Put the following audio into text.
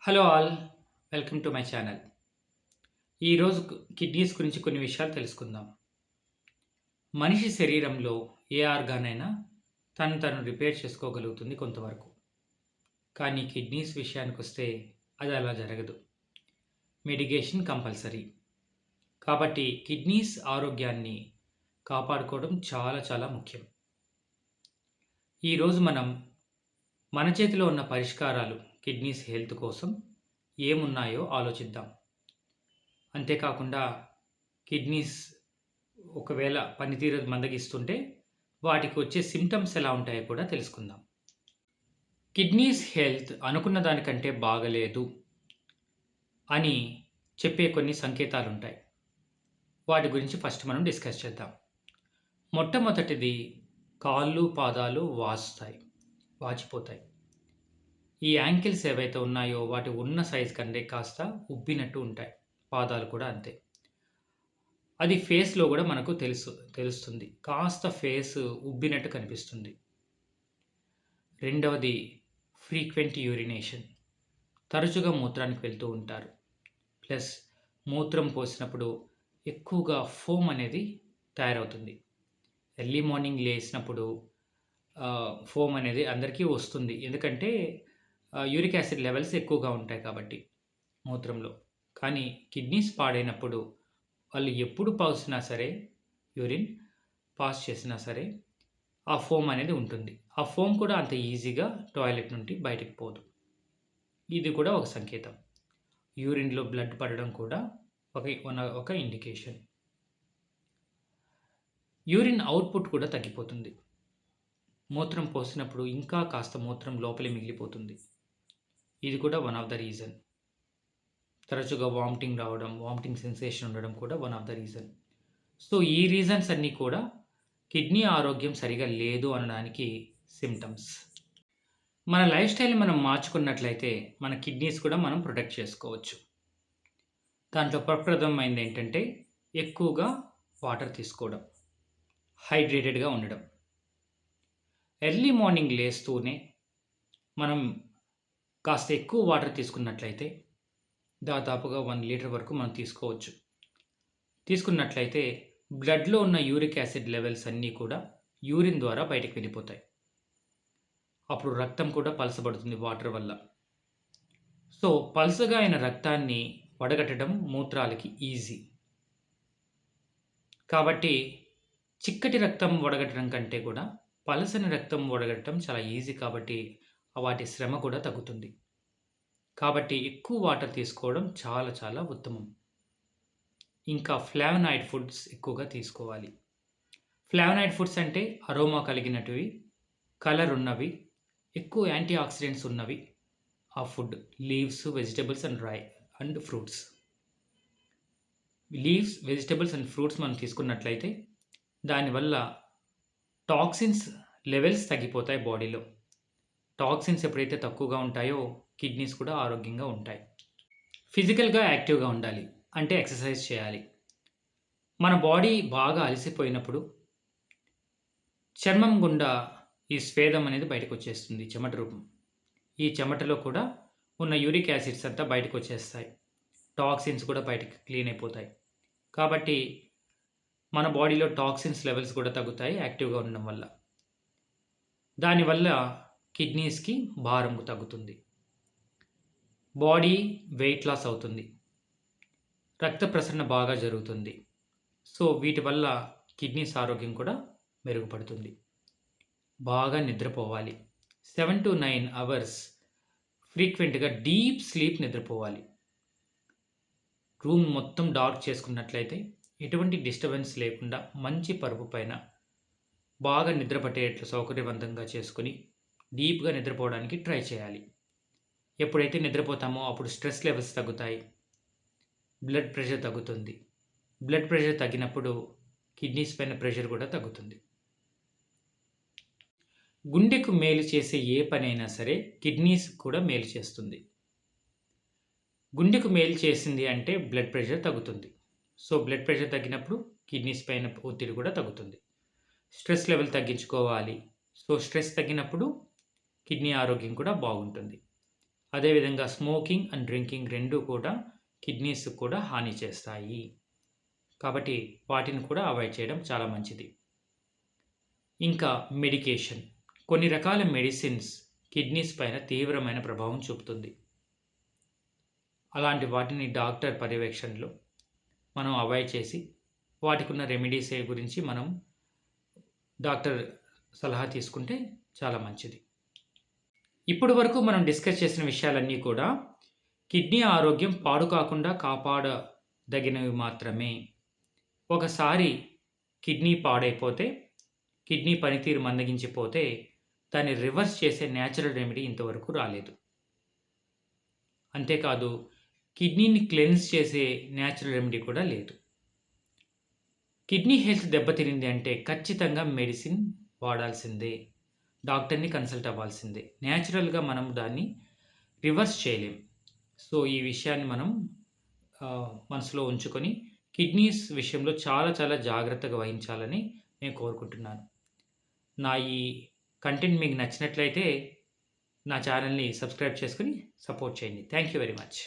Hello all. Welcome to my channel. ఈరోజు kidneys గురించి కొన్ని విషయాలు తెలుసుకుందాం. మనిషి శరీరంలో ఏ ఆర్గాన్ అయినా తను రిపేర్ చేసుకోగలుగుతుంది కొంతవరకు. కానీ కిడ్నీస్ విషయానికొస్తే అది అలా జరగదు. Medication compulsory. కాబట్టి కిడ్నీస్ ఆరోగ్యాన్ని కాపాడుకోవడం చాలా చాలా ముఖ్యం. ఈరోజు మన చేతిలో ఉన్న పరిష్కారాలు కిడ్నీస్ హెల్త్ కోసం ఏమున్నాయో ఆలోచిద్దాం. అంతేకాకుండా కిడ్నీస్ ఒకవేళ పనితీరు మందగిస్తుంటే వాటికి వచ్చే సిమ్టమ్స్ ఎలా ఉంటాయో కూడా తెలుసుకుందాం. కిడ్నీస్ హెల్త్ అనుకున్న దానికంటే బాగలేదు అని చెప్పే కొన్ని సంకేతాలుంటాయి. వాటి గురించి ఫస్ట్ మనం డిస్కస్ చేద్దాం. మొట్టమొదటిది కాళ్ళు, పాదాలు వాచిపోతాయి. ఈ యాంకిల్స్ ఏవైతే ఉన్నాయో వాటి ఉన్న సైజ్ కంటే కాస్త ఉబ్బినట్టు ఉంటాయి. పాదాలు కూడా అంతే. అది ఫేస్‌లో గూడా మనకు తెలుస్తుంది. కాస్త ఫేస్ ఉబ్బినట్టు కనిపిస్తుంది. రెండవది ఫ్రీక్వెంట్ యూరినేషన్. తరచుగా మూత్రానికి వెళ్తూ ఉంటారు. ప్లస్ మూత్రం పోసినప్పుడు ఎక్కువగా ఫోమ్ అనేది తయారవుతుంది. ఎర్లీ మార్నింగ్ లేసినప్పుడు ఫోమ్ అనేది అందరికీ వస్తుంది. ఎందుకంటే యూరిక్ యాసిడ్ లెవెల్స్ ఎక్కువగా ఉంటాయి కాబట్టి మూత్రంలో. కానీ కిడ్నీస్ పాడైనప్పుడు వాళ్ళు ఎప్పుడు యూరిన్ పాస్ చేసినా సరే ఆ ఫోమ్ అనేది ఉంటుంది. ఆ ఫోమ్ కూడా అంత ఈజీగా టాయిలెట్ నుండి బయటికి పోదు. ఇది కూడా ఒక సంకేతం. యూరిన్‌లో బ్లడ్ పడడం కూడా ఒక ఇండికేషన్. యూరిన్ అవుట్‌పుట్ కూడా తగ్గిపోతుంది. మూత్రం పోసినప్పుడు ఇంకా కాస్త మూత్రం లోపలే మిగిలిపోతుంది. ఇది కూడా వన్ ఆఫ్ ద రీజన్. తరచుగా వామిటింగ్ సెన్సేషన్ ఉండడం కూడా one of the reason. So, ఈ రీజన్స్ అన్నీ కూడా కిడ్నీ ఆరోగ్యం సరిగా లేదు అనడానికి సిమ్టమ్స్. మన లైఫ్ స్టైల్‌ని మనం మార్చుకున్నట్లయితే మన కిడ్నీస్ కూడా మనం ప్రొటెక్ట్ చేసుకోవచ్చు. దాంట్లో ప్రప్రథమమైనది ఏంటంటే ఎక్కువగా వాటర్ తీసుకోవడం, హైడ్రేటెడ్‌గా ఉండడం. ఎర్లీ మార్నింగ్ లేస్తూనే మనం కాస్త ఎక్కువ వాటర్ తీసుకున్నట్లయితే దాదాపుగా 1 లీటర్ వరకు మనం తీసుకోవచ్చు. తీసుకున్నట్లయితే బ్లడ్‌లో ఉన్న యూరిక్ యాసిడ్ లెవెల్స్ అన్నీ కూడా యూరిన్ ద్వారా బయటికి వెళ్ళిపోతాయి. అప్పుడు రక్తం కూడా పలసబడుతుంది వాటర్ వల్ల. సో, పల్చగా అయిన రక్తాన్ని వడగట్టడం మూత్రాలకి ఈజీ. కాబట్టి చిక్కటి రక్తం వడగట్టడం కంటే కూడా పలసని రక్తం వడగట్టడం చాలా ఈజీ కాబట్టి వాటి శ్రమ కూడా తగ్గుతుంది. కాబట్టి ఎక్కువ వాటర్ తీసుకోవడం చాలా చాలా ఉత్తమం. ఇంకా ఫ్లావనాయిడ్ ఫుడ్స్ ఎక్కువగా తీసుకోవాలి. ఫ్లావనాయిడ్ ఫుడ్స్ అంటే అరోమా కలిగినటివి, కలర్ ఉన్నవి, ఎక్కువ యాంటీ ఆక్సిడెంట్స్ ఉన్నవి ఆ food. Leaves, vegetables and fruits. Leaves, vegetables and fruits మనం తీసుకున్నట్లయితే దానివల్ల టాక్సిన్స్ లెవెల్స్ తగ్గిపోతాయి బాడీలో. టాక్సిన్స్ ఎప్పుడైతే తక్కువగా ఉంటాయో కిడ్నీస్ కూడా ఆరోగ్యంగా ఉంటాయి. ఫిజికల్‌గా యాక్టివ్‌గా ఉండాలి. అంటే ఎక్సర్సైజ్ చేయాలి. మన బాడీ బాగా అలసిపోయినప్పుడు చర్మం గుండా ఈ స్వేదం అనేది బయటకొచ్చేస్తుంది, చెమట రూపం. ఈ చెమటలో కూడా ఉన్న యూరిక్ యాసిడ్స్ అంతా బయటకొచ్చేస్తాయి. టాక్సిన్స్ కూడా బయటకి క్లీన్ అయిపోతాయి. కాబట్టి మన బాడీలో టాక్సిన్స్ లెవెల్స్ కూడా తగ్గుతాయి యాక్టివ్‌గా ఉండడం వల్ల. దానివల్ల కిడ్నీస్‌కి భారం తగ్గుతుంది. బాడీ వెయిట్ లాస్ అవుతుంది. రక్త ప్రసరణ బాగా జరుగుతుంది. సో, వీటి వల్ల కిడ్నీస్ ఆరోగ్యం కూడా మెరుగుపడుతుంది. బాగా నిద్రపోవాలి. 7-9 అవర్స్ ఫ్రీక్వెంట్‌గా డీప్ స్లీప్ నిద్రపోవాలి. రూమ్ మొత్తం డార్క్ చేసుకున్నట్లయితే ఎటువంటి డిస్టర్బెన్స్ లేకుండా మంచి పరుపు పైన బాగా నిద్ర పట్టేటట్లు సౌకర్యవంతంగా చేసుకొని డీప్‌గా నిద్రపోవడానికి ట్రై చేయాలి. ఎప్పుడైతే నిద్రపోతామో అప్పుడు స్ట్రెస్ లెవెల్స్ తగ్గుతాయి. బ్లడ్ ప్రెషర్ తగ్గుతుంది. బ్లడ్ ప్రెషర్ తగ్గినప్పుడు కిడ్నీస్ పైన ప్రెషర్ కూడా తగ్గుతుంది. గుండెకు మేలు చేసే ఏ పనైనా సరే కిడ్నీస్ కూడా మేలు చేస్తుంది. గుండెకు మేలు చేసింది అంటే బ్లడ్ ప్రెషర్ తగ్గుతుంది. సో, బ్లడ్ ప్రెషర్ తగ్గినప్పుడు కిడ్నీస్ పైన ఒత్తిడి కూడా తగ్గుతుంది. స్ట్రెస్ లెవెల్ తగ్గించుకోవాలి. సో, స్ట్రెస్ తగ్గినప్పుడు కిడ్నీ ఆరోగ్యం కూడా బాగుంటుంది. అదేవిధంగా స్మోకింగ్ అండ్ డ్రింకింగ్ 2 కూడా కిడ్నీస్‌కి కూడా హాని చేస్తాయి. కాబట్టి వాటిని కూడా అవాయిడ్ చేయడం చాలా మంచిది. ఇంకా మెడికేషన్. కొన్ని రకాల మెడిసిన్స్ కిడ్నీస్ పైన తీవ్రమైన ప్రభావం చూపుతుంది. అలాంటి వాటిని డాక్టర్ పర్యవేక్షణలో మనం అవాయిడ్ చేసి, వాటికున్న రెమెడీస్ గురించి మనం డాక్టర్ సలహా తీసుకుంటే చాలా మంచిది. ఇప్పటి వరకు మనం డిస్కస్ చేసిన విషయాలన్నీ కూడా కిడ్నీ ఆరోగ్యం పాడు కాకుండా కాపాడదగినవి మాత్రమే. ఒకసారి కిడ్నీ పాడైపోతే, కిడ్నీ పనితీరు మందగించిపోతే దాన్ని రివర్స్ చేసే న్యాచురల్ రెమెడీ ఇంతవరకు రాలేదు. అంతేకాదు కిడ్నీని క్లెన్స్ చేసే న్యాచురల్ రెమెడీ కూడా లేదు. కిడ్నీ హెల్త్ దెబ్బతినింది అంటే ఖచ్చితంగా మెడిసిన్ వాడాల్సిందే. డాక్టర్‌ని కన్సల్ట్ అవ్వాల్సిందే. న్యాచురల్‌గా మనం దాన్ని రివర్స్ చేయలేం. సో, ఈ విషయాన్ని మనం మనసులో ఉంచుకొని కిడ్నీస్ విషయంలో చాలా చాలా జాగ్రత్తగా వహించాలని నేను కోరుకుంటున్నాను. నా ఈ కంటెంట్ మీకు నచ్చినట్లయితే నా ఛానల్‌ని సబ్స్క్రైబ్ చేసుకొని సపోర్ట్ చేయండి. Thank you very much.